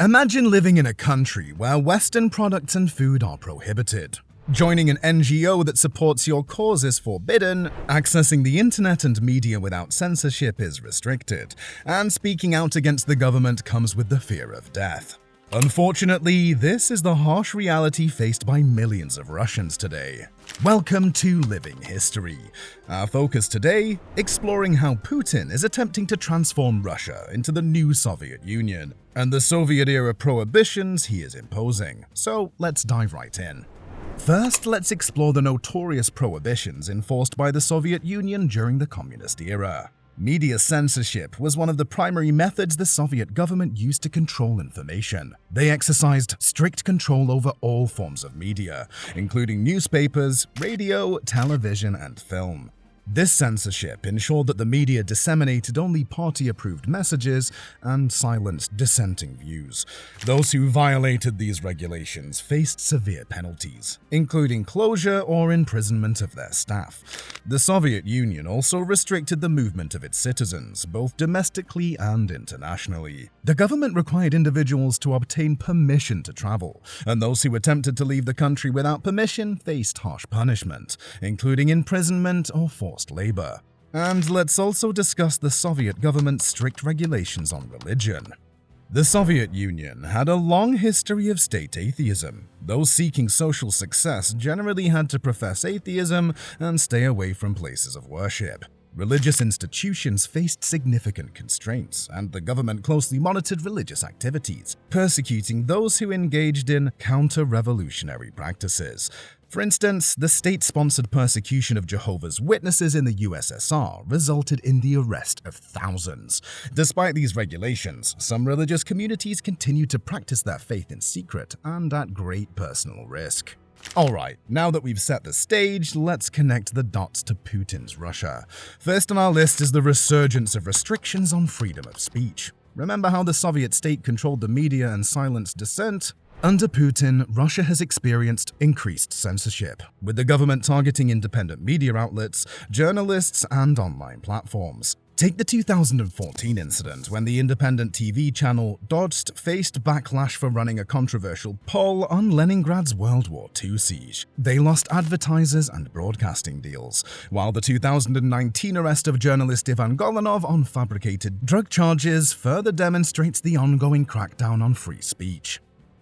Imagine living in a country where Western products and food are prohibited. Joining an NGO that supports your cause is forbidden, accessing the internet and media without censorship is restricted, and speaking out against the government comes with the fear of death. Unfortunately, this is the harsh reality faced by millions of Russians today. Welcome to Living History. Our focus today, exploring how Putin is attempting to transform Russia into the new Soviet Union, and the Soviet-era prohibitions he is imposing. So let's dive right in. First, let's explore the notorious prohibitions enforced by the Soviet Union during the communist era. Media censorship was one of the primary methods the Soviet government used to control information. They exercised strict control over all forms of media, including newspapers, radio, television, and film. This censorship ensured that the media disseminated only party-approved messages and silenced dissenting views. Those who violated these regulations faced severe penalties, including closure or imprisonment of their staff. The Soviet Union also restricted the movement of its citizens, both domestically and internationally. The government required individuals to obtain permission to travel, and those who attempted to leave the country without permission faced harsh punishment, including imprisonment or forced labor. And let's also discuss the Soviet government's strict regulations on religion. The Soviet Union had a long history of state atheism. Those seeking social success generally had to profess atheism and stay away from places of worship. Religious institutions faced significant constraints, and the government closely monitored religious activities, persecuting those who engaged in counter-revolutionary practices. For instance, the state-sponsored persecution of Jehovah's Witnesses in the USSR resulted in the arrest of thousands. Despite these regulations, some religious communities continued to practice their faith in secret and at great personal risk. Alright, now that we've set the stage, let's connect the dots to Putin's Russia. First on our list is the resurgence of restrictions on freedom of speech. Remember how the Soviet state controlled the media and silenced dissent? Under Putin, Russia has experienced increased censorship, with the government targeting independent media outlets, journalists, and online platforms. Take the 2014 incident when the independent TV channel Dost faced backlash for running a controversial poll on Leningrad's World War II siege. They lost advertisers and broadcasting deals, while the 2019 arrest of journalist Ivan Golunov on fabricated drug charges further demonstrates the ongoing crackdown on free speech.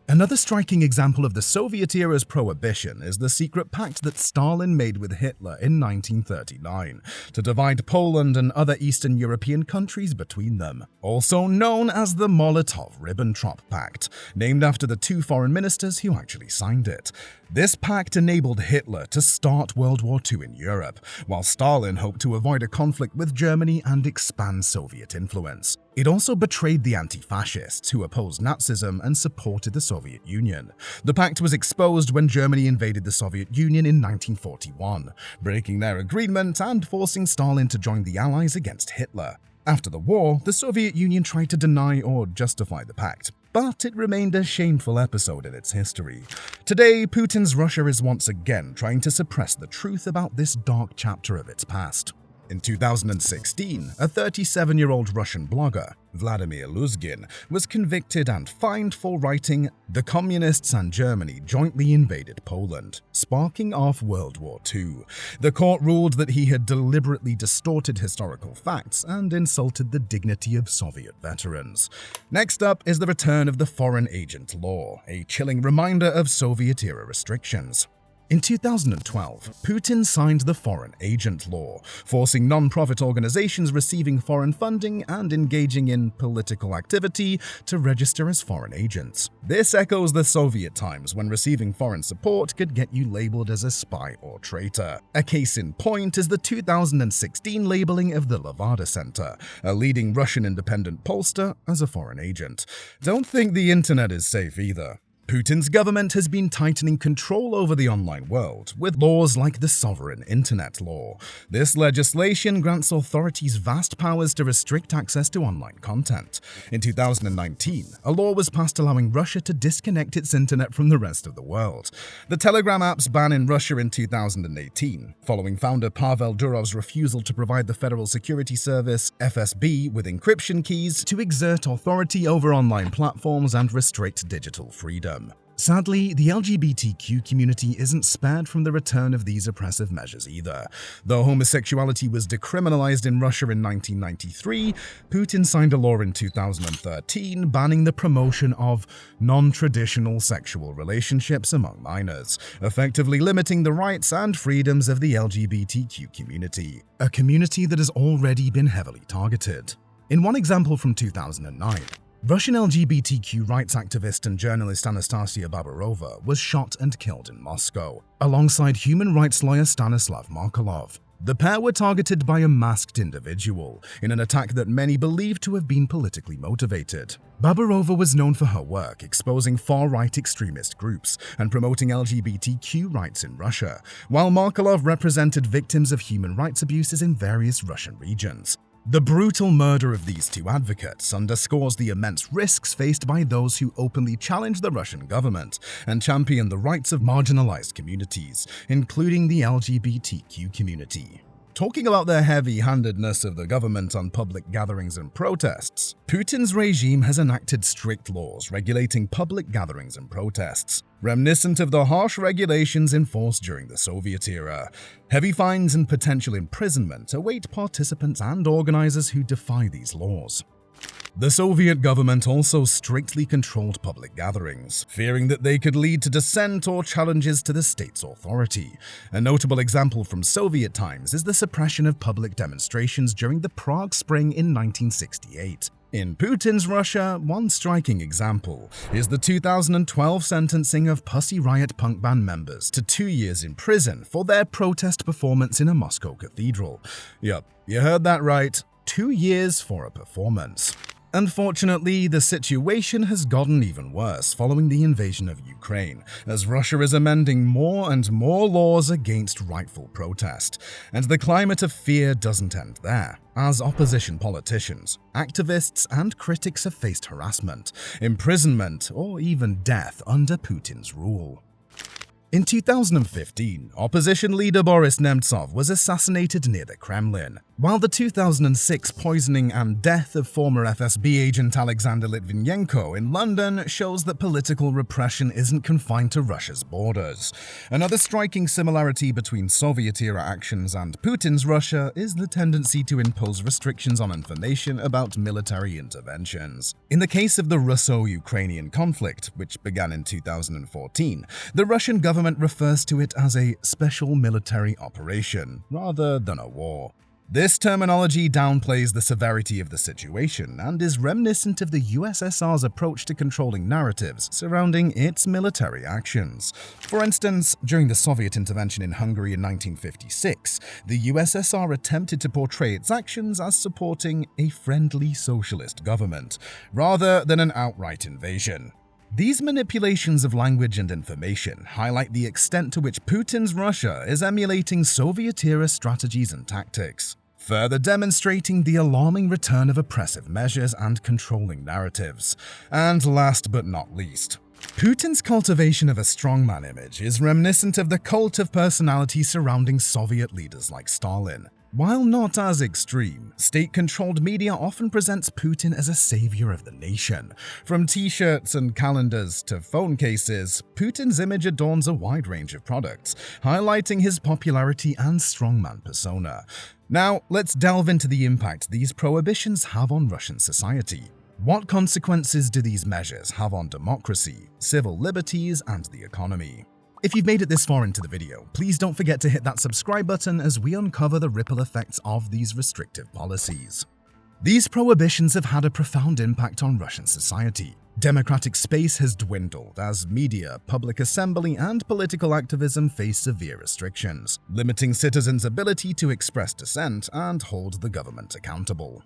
Another striking example of the Soviet-era's prohibition is the secret pact that Stalin made with Hitler in 1939 to divide Poland and other Eastern European countries between them, also known as the Molotov-Ribbentrop Pact, named after the two foreign ministers who actually signed it. This pact enabled Hitler to start World War II in Europe, while Stalin hoped to avoid a conflict with Germany and expand Soviet influence. It also betrayed the anti-fascists who opposed Nazism and supported the Soviet Union. The pact was exposed when Germany invaded the Soviet Union in 1941, breaking their agreement and forcing Stalin to join the Allies against Hitler. After the war, the Soviet Union tried to deny or justify the pact, but it remained a shameful episode in its history. Today, Putin's Russia is once again trying to suppress the truth about this dark chapter of its past. In 2016, a 37-year-old Russian blogger, Vladimir Luzgin, was convicted and fined for writing, "The Communists and Germany jointly invaded Poland," sparking off World War II. The court ruled that he had deliberately distorted historical facts and insulted the dignity of Soviet veterans. Next up is the return of the Foreign Agent Law, a chilling reminder of Soviet-era restrictions. In 2012, Putin signed the Foreign Agent Law, forcing non-profit organizations receiving foreign funding and engaging in political activity to register as foreign agents. This echoes the Soviet times when receiving foreign support could get you labeled as a spy or traitor. A case in point is the 2016 labeling of the Levada Center, a leading Russian independent pollster, as a foreign agent. Don't think the internet is safe either. Putin's government has been tightening control over the online world with laws like the Sovereign Internet Law. This legislation grants authorities vast powers to restrict access to online content. In 2019, a law was passed allowing Russia to disconnect its internet from the rest of the world. The Telegram app's ban in Russia in 2018, following founder Pavel Durov's refusal to provide the Federal Security Service, FSB, with encryption keys to exert authority over online platforms and restrict digital freedom. Sadly, the LGBTQ community isn't spared from the return of these oppressive measures either. Though homosexuality was decriminalized in Russia in 1993, Putin signed a law in 2013 banning the promotion of non-traditional sexual relationships among minors, effectively limiting the rights and freedoms of the LGBTQ community, a community that has already been heavily targeted. In one example from 2009, Russian LGBTQ rights activist and journalist Anastasia Baburova was shot and killed in Moscow, alongside human rights lawyer Stanislav Markelov. The pair were targeted by a masked individual in an attack that many believe to have been politically motivated. Baburova was known for her work exposing far-right extremist groups and promoting LGBTQ rights in Russia, while Markelov represented victims of human rights abuses in various Russian regions. The brutal murder of these two advocates underscores the immense risks faced by those who openly challenge the Russian government and champion the rights of marginalized communities, including the LGBTQ community. Talking about the heavy-handedness of the government on public gatherings and protests, Putin's regime has enacted strict laws regulating public gatherings and protests, reminiscent of the harsh regulations enforced during the Soviet era. Heavy fines and potential imprisonment await participants and organizers who defy these laws. The Soviet government also strictly controlled public gatherings, fearing that they could lead to dissent or challenges to the state's authority. A notable example from Soviet times is the suppression of public demonstrations during the Prague Spring in 1968. In Putin's Russia, one striking example is the 2012 sentencing of Pussy Riot punk band members to 2 years in prison for their protest performance in a Moscow cathedral. Yup, you heard that right. 2 years for a performance. Unfortunately, the situation has gotten even worse following the invasion of Ukraine, as Russia is amending more and more laws against rightful protest. And the climate of fear doesn't end there, as opposition politicians, activists, and critics have faced harassment, imprisonment, or even death under Putin's rule. In 2015, opposition leader Boris Nemtsov was assassinated near the Kremlin, while the 2006 poisoning and death of former FSB agent Alexander Litvinenko in London shows that political repression isn't confined to Russia's borders. Another striking similarity between Soviet-era actions and Putin's Russia is the tendency to impose restrictions on information about military interventions. In the case of the Russo-Ukrainian conflict, which began in 2014, the Russian government refers to it as a special military operation rather than a war. This terminology downplays the severity of the situation and is reminiscent of the USSR's approach to controlling narratives surrounding its military actions. For instance, during the Soviet intervention in Hungary in 1956, the USSR attempted to portray its actions as supporting a friendly socialist government, rather than an outright invasion. These manipulations of language and information highlight the extent to which Putin's Russia is emulating Soviet-era strategies and tactics, further demonstrating the alarming return of oppressive measures and controlling narratives. And last but not least, Putin's cultivation of a strongman image is reminiscent of the cult of personality surrounding Soviet leaders like Stalin. While not as extreme, state-controlled media often presents Putin as a savior of the nation. From t-shirts and calendars to phone cases, Putin's image adorns a wide range of products, highlighting his popularity and strongman persona. Now, let's delve into the impact these prohibitions have on Russian society. What consequences do these measures have on democracy, civil liberties, and the economy? If you've made it this far into the video, please don't forget to hit that subscribe button as we uncover the ripple effects of these restrictive policies. These prohibitions have had a profound impact on Russian society. Democratic space has dwindled as media, public assembly, and political activism face severe restrictions, limiting citizens' ability to express dissent and hold the government accountable.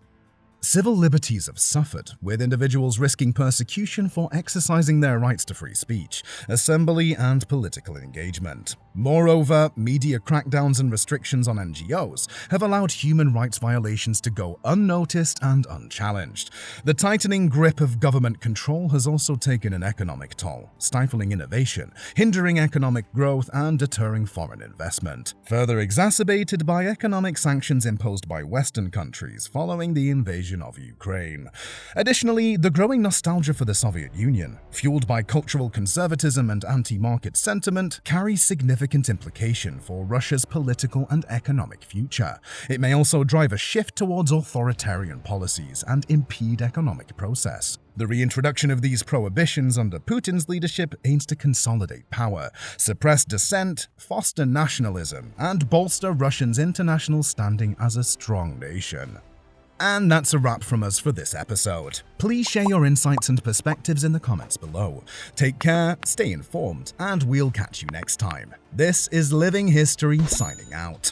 Civil liberties have suffered, with individuals risking persecution for exercising their rights to free speech, assembly, and political engagement. Moreover, media crackdowns and restrictions on NGOs have allowed human rights violations to go unnoticed and unchallenged. The tightening grip of government control has also taken an economic toll, stifling innovation, hindering economic growth, and deterring foreign investment, further exacerbated by economic sanctions imposed by Western countries following the invasion of Ukraine. Additionally, the growing nostalgia for the Soviet Union, fueled by cultural conservatism and anti-market sentiment, carries significant implication for Russia's political and economic future. It may also drive a shift towards authoritarian policies and impede economic progress. The reintroduction of these prohibitions under Putin's leadership aims to consolidate power, suppress dissent, foster nationalism, and bolster Russia's international standing as a strong nation. And that's a wrap from us for this episode. Please share your insights and perspectives in the comments below. Take care, stay informed, and we'll catch you next time. This is Living History signing out.